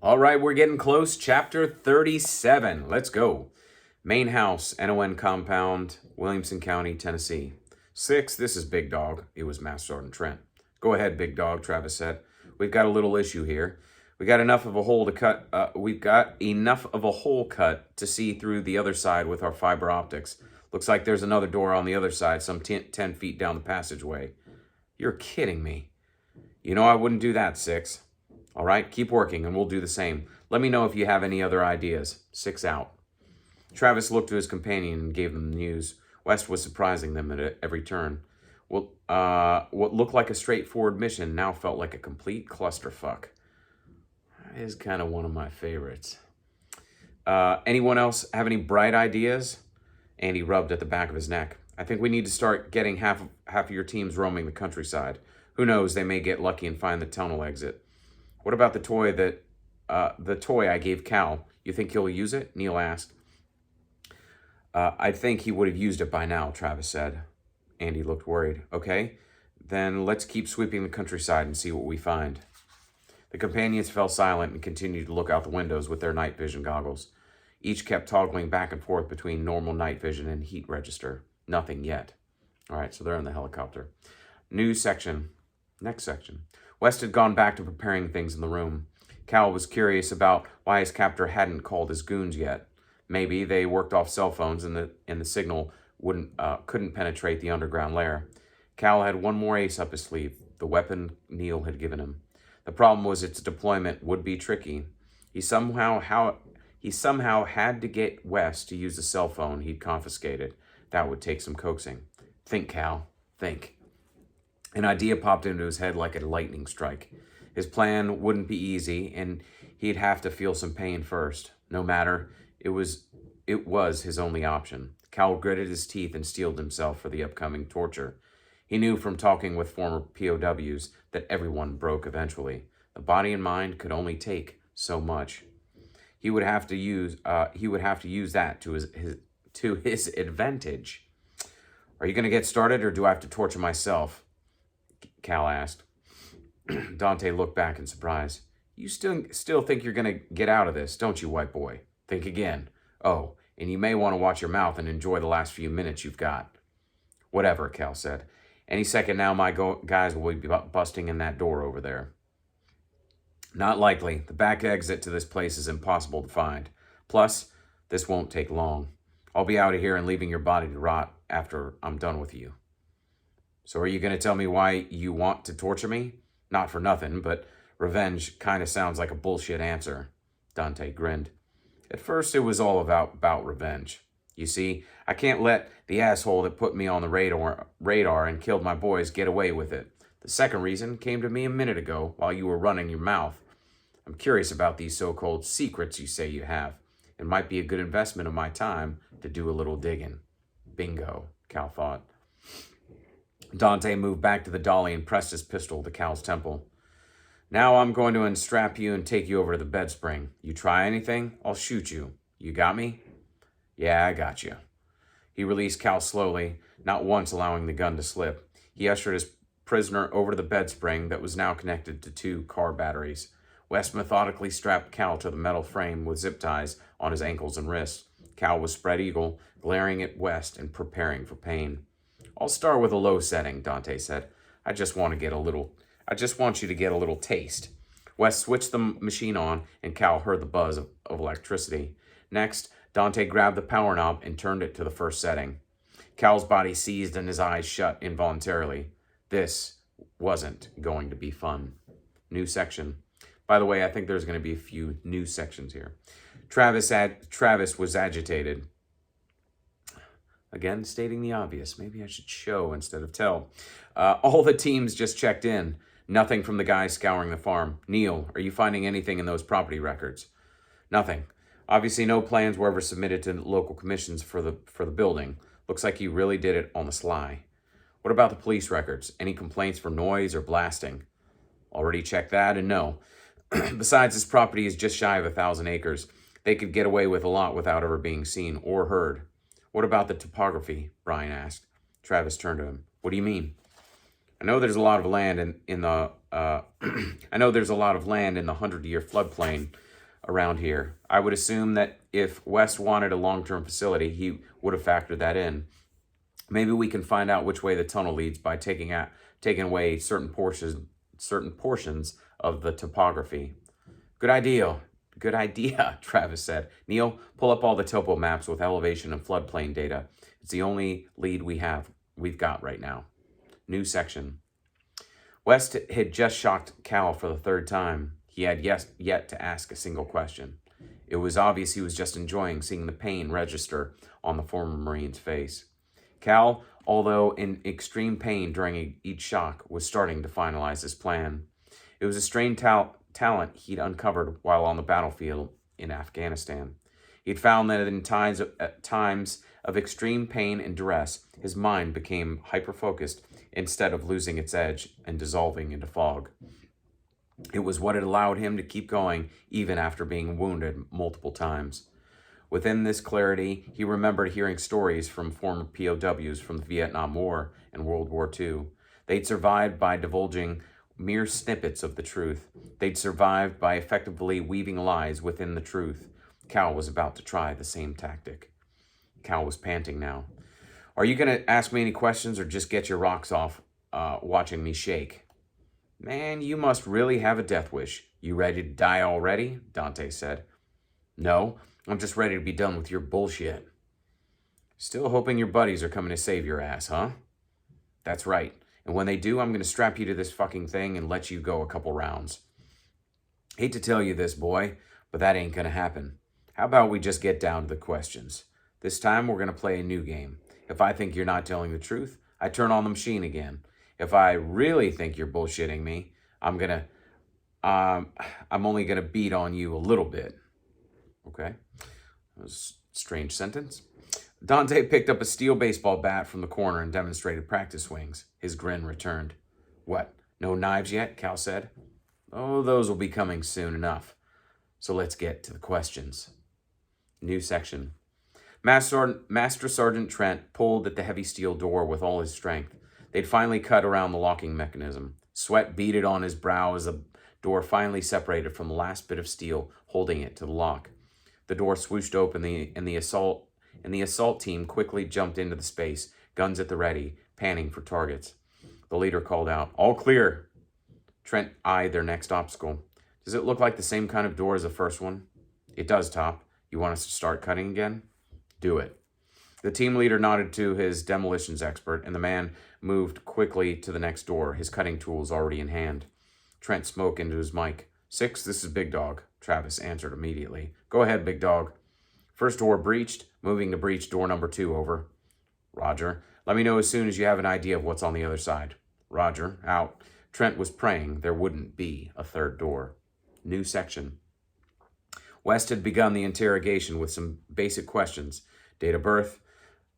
All right, we're getting close. Chapter 37. Let's go. Main house, NON compound, Williamson County, Tennessee. 6, this is Big Dog. It was Master Sergeant Trent. Go ahead, Big Dog, Travis said. We've got a little issue here. We've got enough of a hole cut to see through the other side with our fiber optics. Looks like there's another door on the other side, some 10 feet down the passageway. You're kidding me. You know I wouldn't do that, 6. All right, keep working and we'll do the same. Let me know if you have any other ideas. 6 out. Travis looked to his companion and gave them the news. West was surprising them at every turn. What looked like a straightforward mission now felt like a complete clusterfuck. That is kind of one of my favorites. Anyone else have any bright ideas? Andy rubbed at the back of his neck. I think we need to start getting half of your teams roaming the countryside. Who knows, they may get lucky and find the tunnel exit. What about the toy I gave Cal? You think he'll use it? Neil asked. I think he would have used it by now, Travis said. Andy looked worried. Okay, then let's keep sweeping the countryside and see what we find. The companions fell silent and continued to look out the windows with their night vision goggles. Each kept toggling back and forth between normal night vision and heat register. Nothing yet. All right, so they're in the helicopter. Next section. West had gone back to preparing things in the room. Cal was curious about why his captor hadn't called his goons yet. Maybe they worked off cell phones and the signal couldn't penetrate the underground lair. Cal had one more ace up his sleeve, the weapon Neil had given him. The problem was its deployment would be tricky. He somehow had to get West to use the cell phone he'd confiscated. That would take some coaxing. Think, Cal, think. An idea popped into his head like a lightning strike. His plan wouldn't be easy, and he'd have to feel some pain first. No matter, it was his only option. Cal gritted his teeth and steeled himself for the upcoming torture. He knew from talking with former POWs that everyone broke eventually. The body and mind could only take so much. He would have to use that to his advantage. Are you going to get started, or do I have to torture myself? Cal asked. Dante looked back in surprise. You still think you're going to get out of this, don't you, white boy? Think again. Oh, and you may want to watch your mouth and enjoy the last few minutes you've got. Whatever, Cal said. Any second now, my guys will be busting in that door over there. Not likely. The back exit to this place is impossible to find. Plus, this won't take long. I'll be out of here and leaving your body to rot after I'm done with you. So are you going to tell me why you want to torture me? Not for nothing, but revenge kind of sounds like a bullshit answer. Dante grinned. At first, it was all about revenge. You see, I can't let the asshole that put me on the radar and killed my boys get away with it. The second reason came to me a minute ago while you were running your mouth. I'm curious about these so-called secrets you say you have. It might be a good investment of my time to do a little digging. Bingo, Cal thought. Dante moved back to the dolly and pressed his pistol to Cal's temple. Now I'm going to unstrap you and take you over to the bed spring. You try anything, I'll shoot you. You got me? Yeah, I got you. He released Cal slowly, not once allowing the gun to slip. He ushered his prisoner over to the bed spring that was now connected to 2 car batteries. West methodically strapped Cal to the metal frame with zip ties on his ankles and wrists. Cal was spread eagle, glaring at West and preparing for pain. I'll start with a low setting, Dante said. I just want you to get a little taste. West switched the machine on, and Cal heard the buzz of electricity. Next, Dante grabbed the power knob and turned it to the first setting. Cal's body seized and his eyes shut involuntarily. This wasn't going to be fun. New section. By the way, I think there's going to be a few new sections here. Travis was agitated. Again, stating the obvious. Maybe I should show instead of tell. All the teams just checked in. Nothing from the guy scouring the farm. Neil, are you finding anything in those property records? Nothing. Obviously, no plans were ever submitted to local commissions for the building. Looks like you really did it on the sly. What about the police records? Any complaints for noise or blasting? Already checked that, and no. Besides, this property is just shy of 1,000 acres. They could get away with a lot without ever being seen or heard. What about the topography? Brian asked. Travis turned to him. What do you mean? I know there's a lot of land in the I know there's a lot of land in the 100-year floodplain around here. I would assume that if West wanted a long-term facility, he would have factored that in. Maybe we can find out which way the tunnel leads by taking away certain portions of the topography. Good idea. Good idea, Travis said. Neil, pull up all the topo maps with elevation and floodplain data. It's the only lead we've got right now. New section. West had just shocked Cal for the third time. He had yet to ask a single question. It was obvious he was just enjoying seeing the pain register on the former Marine's face. Cal, although in extreme pain during each shock, was starting to finalize his plan. It was a strange talent he'd uncovered while on the battlefield in Afghanistan. He'd found that in times of extreme pain and duress, his mind became hyper-focused instead of losing its edge and dissolving into fog. It was what had allowed him to keep going even after being wounded multiple times. Within this clarity, he remembered hearing stories from former POWs from the Vietnam War and World War II. They'd survived by divulging mere snippets of the truth. They'd survived by effectively weaving lies within the truth. Cal was about to try the same tactic. Cal was panting now. Are you going to ask me any questions or just get your rocks off watching me shake? Man, you must really have a death wish. You ready to die already? Dante said. No, I'm just ready to be done with your bullshit. Still hoping your buddies are coming to save your ass, huh? That's right. And when they do, I'm going to strap you to this fucking thing and let you go a couple rounds. Hate to tell you this, boy, but that ain't going to happen. How about we just get down to the questions? This time we're going to play a new game. If I think you're not telling the truth, I turn on the machine again. If I really think you're bullshitting me, I'm only going to beat on you a little bit. Okay? That was a strange sentence. Dante picked up a steel baseball bat from the corner and demonstrated practice swings. His grin returned. What, no knives yet? Cal said. Oh, those will be coming soon enough. So let's get to the questions. New section. Master Sergeant Trent pulled at the heavy steel door with all his strength. They'd finally cut around the locking mechanism. Sweat beaded on his brow as the door finally separated from the last bit of steel holding it to the lock. The door swooshed open and the assault team quickly jumped into the space, guns at the ready, panning for targets. The leader called out, "All clear." Trent eyed their next obstacle. Does it look like the same kind of door as the first one? It does, Top. You want us to start cutting again? Do it. The team leader nodded to his demolitions expert, and the man moved quickly to the next door, his cutting tools already in hand. Trent spoke into his mic. 6, this is Big Dog. Travis answered immediately. Go ahead, Big Dog. First door breached. Moving to breach door number 2, over. Roger. Let me know as soon as you have an idea of what's on the other side. Roger. Out. Trent was praying there wouldn't be a third door. New section. West had begun the interrogation with some basic questions. Date of birth,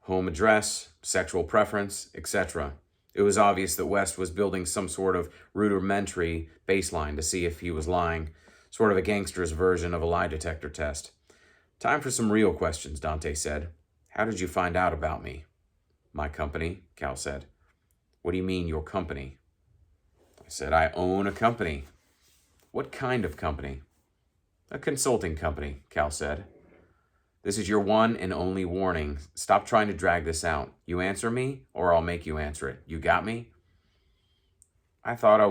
home address, sexual preference, etc. It was obvious that West was building some sort of rudimentary baseline to see if he was lying, sort of a gangster's version of a lie detector test. Time for some real questions, Dante said. How did you find out about me? My company, Cal said. What do you mean, your company? I said, I own a company. What kind of company? A consulting company, Cal said. This is your one and only warning. Stop trying to drag this out. You answer me, or I'll make you answer it. You got me? I thought I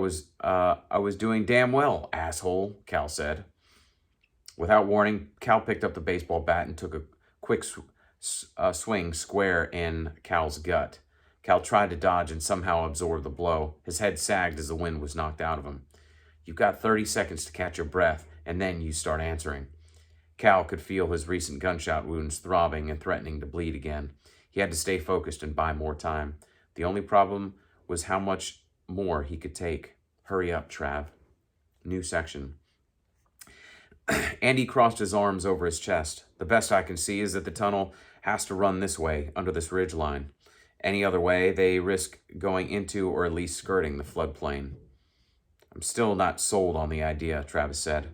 was doing damn well, asshole, Cal said. Without warning, Cal picked up the baseball bat and took a quick swing square in Cal's gut. Cal tried to dodge and somehow absorb the blow. His head sagged as the wind was knocked out of him. You've got 30 seconds to catch your breath, and then you start answering. Cal could feel his recent gunshot wounds throbbing and threatening to bleed again. He had to stay focused and buy more time. The only problem was how much more he could take. Hurry up, Trav. New section. Andy crossed his arms over his chest. The best I can see is that the tunnel has to run this way, under this ridge line. Any other way, they risk going into or at least skirting the floodplain. I'm still not sold on the idea, Travis said.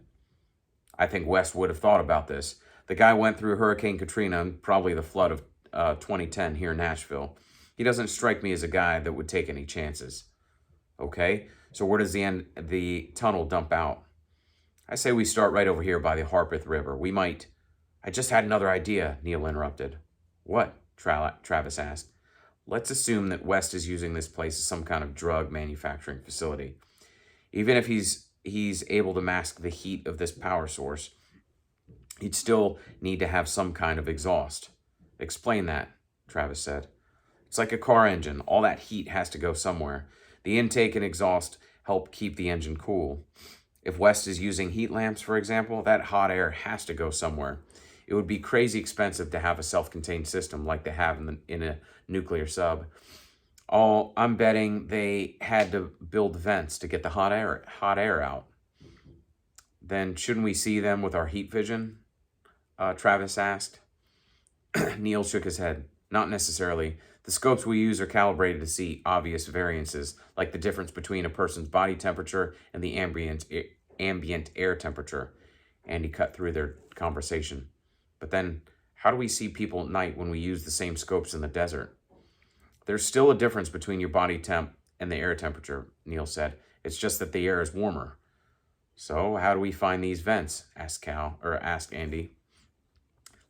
I think West would have thought about this. The guy went through Hurricane Katrina and probably the flood of 2010 here in Nashville. He doesn't strike me as a guy that would take any chances. Okay, so where does the tunnel dump out? I say we start right over here by the Harpeth River. We might... I just had another idea, Neil interrupted. What? Travis asked. Let's assume that West is using this place as some kind of drug manufacturing facility. Even if he's able to mask the heat of this power source, he'd still need to have some kind of exhaust. Explain that, Travis said. It's like a car engine. All that heat has to go somewhere. The intake and exhaust help keep the engine cool. If West is using heat lamps, for example, that hot air has to go somewhere. It would be crazy expensive to have a self-contained system like they have in a nuclear sub. I'm betting they had to build vents to get the hot air out. Then shouldn't we see them with our heat vision? Travis asked. Neil shook his head. Not necessarily. The scopes we use are calibrated to see obvious variances, like the difference between a person's body temperature and the ambient air temperature. Andy cut through their conversation. But then, how do we see people at night when we use the same scopes in the desert? There's still a difference between your body temp and the air temperature, Neil said. It's just that the air is warmer. So, how do we find these vents? Asked Andy.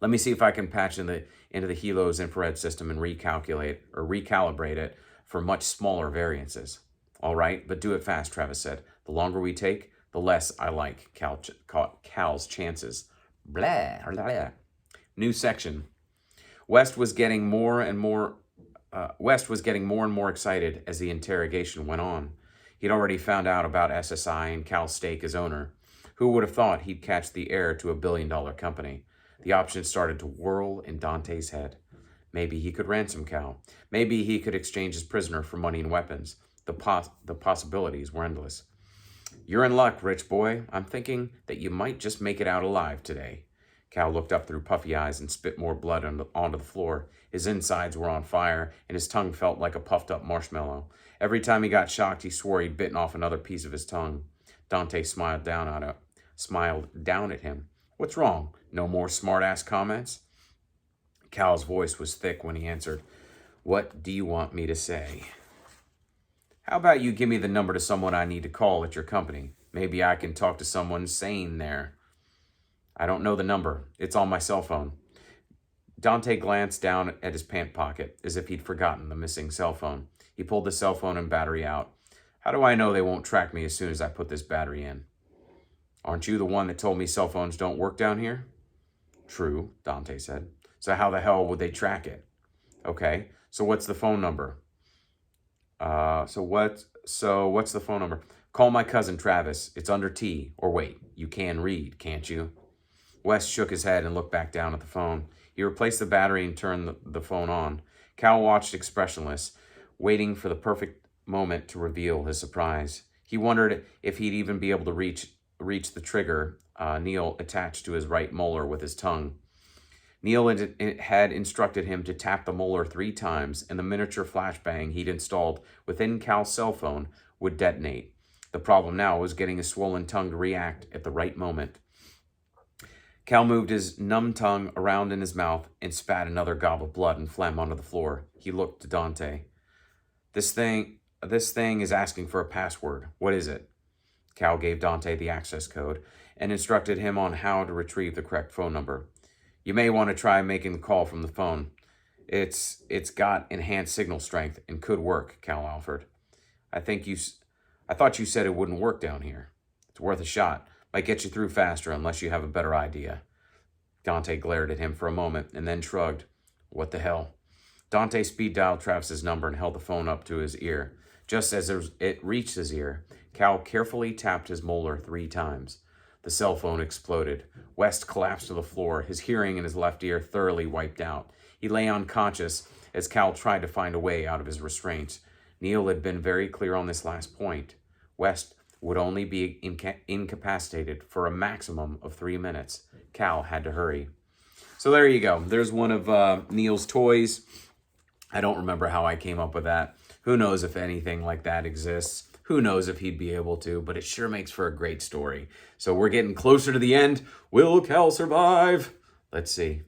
Let me see if I can patch into the Helo's infrared system and recalibrate it for much smaller variances. All right, but do it fast, Travis said. The longer we take, the less I like Cal's chances. Blah, blah, blah. New section. West was getting more and more excited as the interrogation went on. He'd already found out about SSI and Cal Stake as owner. Who would have thought he'd catch the heir to $1 billion company? The options started to whirl in Dante's head. Maybe he could ransom Cal. Maybe he could exchange his prisoner for money and weapons. The possibilities were endless. You're in luck, rich boy. I'm thinking that you might just make it out alive today. Cal looked up through puffy eyes and spit more blood onto the floor. His insides were on fire, and his tongue felt like a puffed-up marshmallow. Every time he got shocked, he swore he'd bitten off another piece of his tongue. Dante smiled down at him. What's wrong? No more smart-ass comments? Cal's voice was thick when he answered, What do you want me to say? How about you give me the number to someone I need to call at your company? Maybe I can talk to someone sane there. I don't know the number. It's on my cell phone. Dante glanced down at his pant pocket as if he'd forgotten the missing cell phone. He pulled the cell phone and battery out. How do I know they won't track me as soon as I put this battery in? Aren't you the one that told me cell phones don't work down here? True, Dante said. So how the hell would they track it? Okay, so what's the phone number? What's the phone number? Call my cousin Travis. It's under T. Or wait, you can read, can't you? West shook his head and looked back down at the phone. He replaced the battery and turned the phone on. Cal watched expressionless, waiting for the perfect moment to reveal his surprise. He wondered if he'd even be able to reach the trigger Neil attached to his right molar with his tongue. Neil had instructed him to tap the molar 3 times, and the miniature flashbang he'd installed within Cal's cell phone would detonate. The problem now was getting his swollen tongue to react at the right moment. Cal moved his numb tongue around in his mouth and spat another gob of blood and phlegm onto the floor. He looked to Dante. This thing is asking for a password. What is it? Cal gave Dante the access code and instructed him on how to retrieve the correct phone number. You may want to try making the call from the phone. It's got enhanced signal strength and could work, Cal offered. I thought you said it wouldn't work down here. It's worth a shot. Might get you through faster unless you have a better idea. Dante glared at him for a moment and then shrugged. What the hell? Dante speed dialed Travis's number and held the phone up to his ear. Just as it reached his ear, Cal carefully tapped his molar 3 times. The cell phone exploded. West collapsed to the floor, his hearing in his left ear thoroughly wiped out. He lay unconscious as Cal tried to find a way out of his restraints. Neil had been very clear on this last point. West would only be incapacitated for a maximum of 3 minutes. Cal had to hurry. So there you go. There's one of Neil's toys. I don't remember how I came up with that. Who knows if anything like that exists. Who knows if he'd be able to, but it sure makes for a great story. So we're getting closer to the end. Will Cal survive? Let's see.